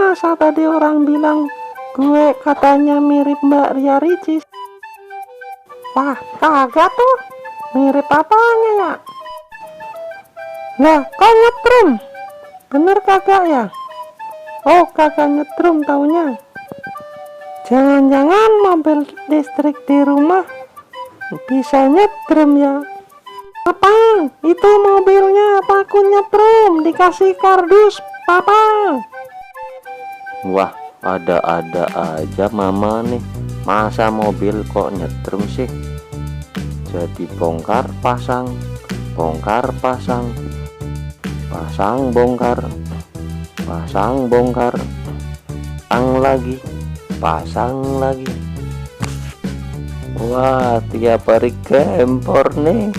Masa tadi orang bilang gue katanya mirip Mbak Ria Ricis? Wah, kagak tuh. Mirip apanya ya? Lah, kok nyetrum? Bener kagak ya? Oh, kagak nyetrum taunya. Jangan-jangan mobil listrik di rumah bisa nyetrum ya? Papa, itu mobilnya takut nyetrum, dikasih kardus, Papa. Wah, ada-ada aja mama nih. Masa mobil kok nyetrum sih? Jadi bongkar pasang, bongkar pasang, pasang bongkar, pasang bongkar, pasang lagi. Wah, tiap hari gempor nih.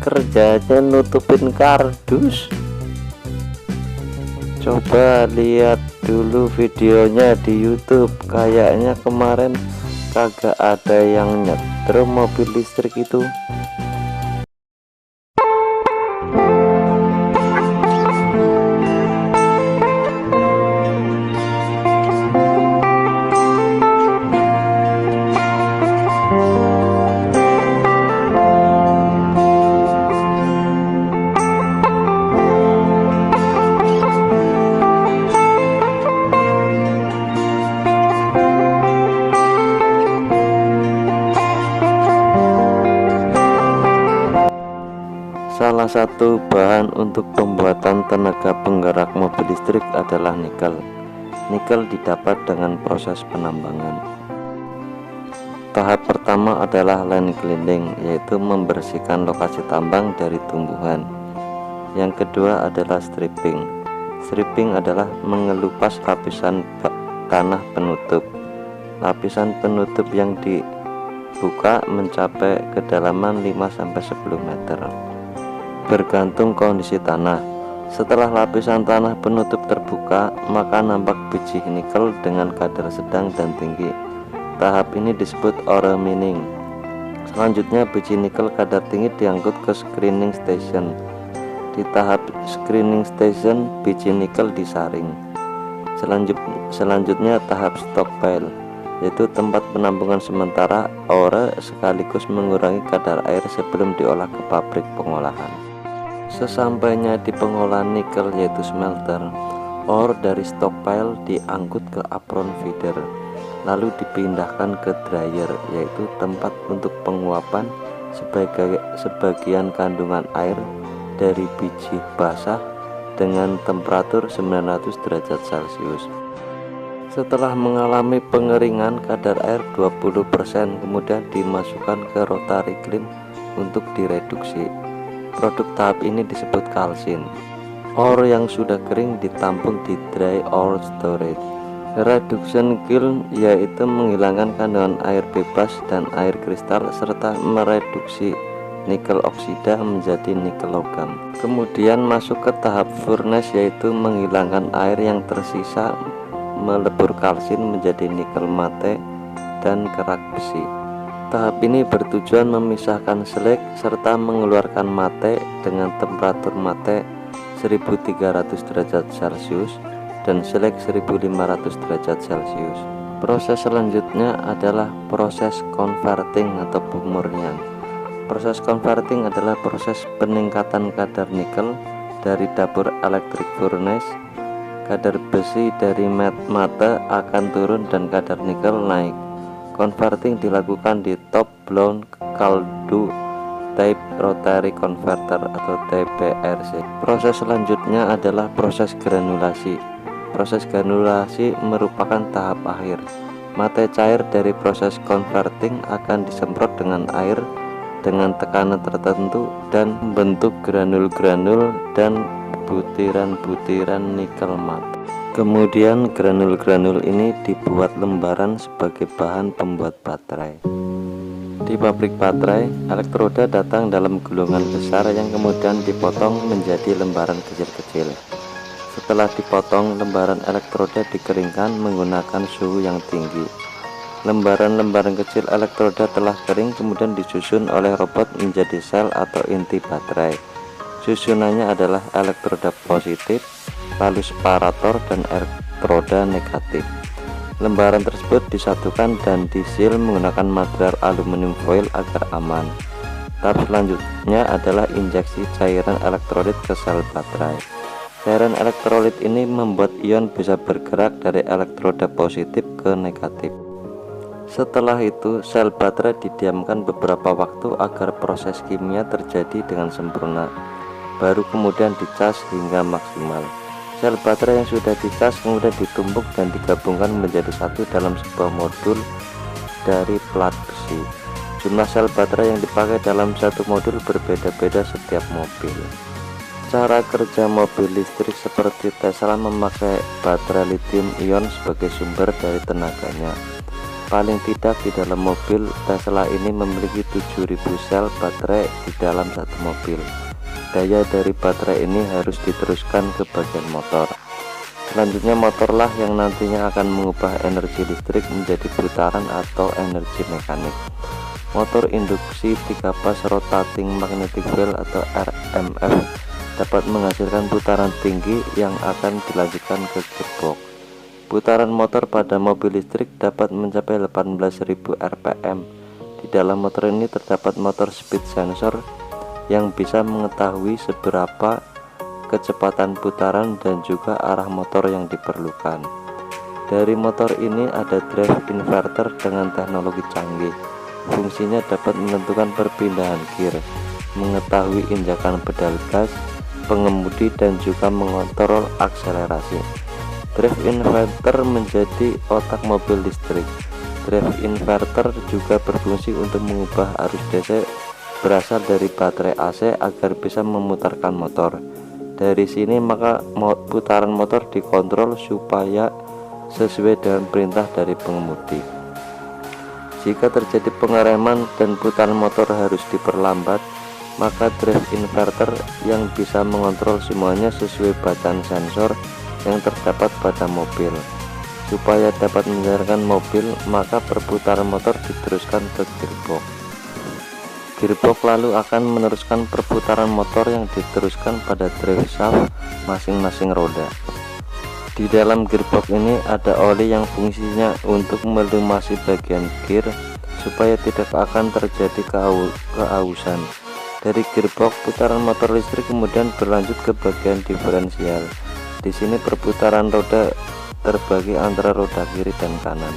Kerjanya nutupin kardus. Coba lihat dulu videonya di YouTube. Kayaknya kemarin kagak ada yang nyetrum mobil listrik itu. Salah satu bahan untuk pembuatan tenaga penggerak mobil listrik adalah nikel. Nikel didapat dengan proses penambangan. Tahap pertama adalah land cleaning, yaitu membersihkan lokasi tambang dari tumbuhan. Yang kedua adalah stripping. Stripping adalah mengelupas lapisan tanah penutup. Lapisan penutup yang dibuka mencapai kedalaman 5-10 meter. Bergantung kondisi tanah. Setelah lapisan tanah penutup terbuka, maka nampak biji nikel dengan kadar sedang dan tinggi. Tahap ini disebut ore mining. Selanjutnya biji nikel kadar tinggi diangkut ke screening station. Di tahap screening station, biji nikel disaring. Selanjutnya tahap stockpile, yaitu tempat penampungan sementara ore sekaligus mengurangi kadar air sebelum diolah ke pabrik pengolahan. Sesampainya di pengolahan nikel yaitu smelter, ore dari stockpile diangkut ke apron feeder, lalu dipindahkan ke dryer, yaitu tempat untuk penguapan sebagian kandungan air dari biji basah dengan temperatur 900 derajat Celcius. Setelah mengalami pengeringan, kadar air 20% kemudian dimasukkan ke rotary kiln untuk direduksi. Produk tahap ini disebut kalsin. Ore yang sudah kering ditampung di dry ore storage. Reduction kiln yaitu menghilangkan kandungan air bebas dan air kristal serta mereduksi nikel oksida menjadi nikel logam. Kemudian masuk ke tahap furnace, yaitu menghilangkan air yang tersisa, melebur kalsin menjadi nikel mate dan kerak besi. Tahap ini bertujuan memisahkan slag serta mengeluarkan mate dengan temperatur mate 1300 derajat Celcius dan slag 1500 derajat Celcius. Proses selanjutnya adalah proses converting atau pemurnian. Proses converting adalah proses peningkatan kadar nikel dari dapur elektrik furnace. Kadar besi dari mate akan turun dan kadar nikel naik. Converting dilakukan di top blown kaldu type rotary converter atau TPRC. Proses selanjutnya adalah proses granulasi. Proses granulasi merupakan tahap akhir. Mate cair dari proses converting akan disemprot dengan air dengan tekanan tertentu dan membentuk granul-granul dan butiran-butiran nikel mate. Kemudian granul-granul ini dibuat lembaran sebagai bahan pembuat baterai. Di pabrik baterai, elektroda datang dalam gulungan besar yang kemudian dipotong menjadi lembaran kecil-kecil. Setelah dipotong, lembaran elektroda dikeringkan menggunakan suhu yang tinggi. Lembaran-lembaran kecil elektroda telah kering kemudian disusun oleh robot menjadi sel atau inti baterai. Susunannya adalah elektroda positif, lalu separator dan elektroda negatif. Lembaran tersebut disatukan dan disil menggunakan material aluminium foil agar aman. Tahap selanjutnya adalah injeksi cairan elektrolit ke sel baterai. Cairan elektrolit ini membuat ion bisa bergerak dari elektroda positif ke negatif. Setelah itu, sel baterai didiamkan beberapa waktu agar proses kimia terjadi dengan sempurna. Baru kemudian dicas hingga maksimal. Sel baterai yang sudah dicas kemudian ditumpuk dan digabungkan menjadi satu dalam sebuah modul dari plat besi. Jumlah sel baterai yang dipakai dalam satu modul berbeda-beda setiap mobil. Cara kerja mobil listrik seperti Tesla memakai baterai lithium ion sebagai sumber dari tenaganya. Paling tidak di dalam mobil Tesla ini memiliki 7000 sel baterai di dalam satu mobil. Daya dari baterai ini harus diteruskan ke bagian motor. Selanjutnya motorlah yang nantinya akan mengubah energi listrik menjadi putaran atau energi mekanik. Motor induksi 3 fase rotating magnetic field atau RMF dapat menghasilkan putaran tinggi yang akan dilanjutkan ke gearbox. Putaran motor pada mobil listrik dapat mencapai 18.000 rpm. Di dalam motor ini terdapat motor speed sensor yang bisa mengetahui seberapa kecepatan putaran dan juga arah motor yang diperlukan. Dari motor ini ada drive inverter dengan teknologi canggih. Fungsinya dapat menentukan perpindahan gear, mengetahui injakan pedal gas, pengemudi dan juga mengontrol akselerasi. Drive inverter menjadi otak mobil listrik. Drive inverter juga berfungsi untuk mengubah arus DC berasal dari baterai AC agar bisa memutarkan motor. Dari sini maka putaran motor dikontrol supaya sesuai dengan perintah dari pengemudi. Jika terjadi pengereman dan putaran motor harus diperlambat, maka drive inverter yang bisa mengontrol semuanya sesuai bacaan sensor yang terdapat pada mobil. Supaya dapat menjalankan mobil, maka perputaran motor diteruskan ke gearbox. Gearbox lalu akan meneruskan perputaran motor yang diteruskan pada drive shaft masing-masing roda. Di dalam gearbox ini ada oli yang fungsinya untuk melumasi bagian gear supaya tidak akan terjadi keausan. Dari gearbox, putaran motor listrik kemudian berlanjut ke bagian diferensial. Di sini perputaran roda terbagi antara roda kiri dan kanan.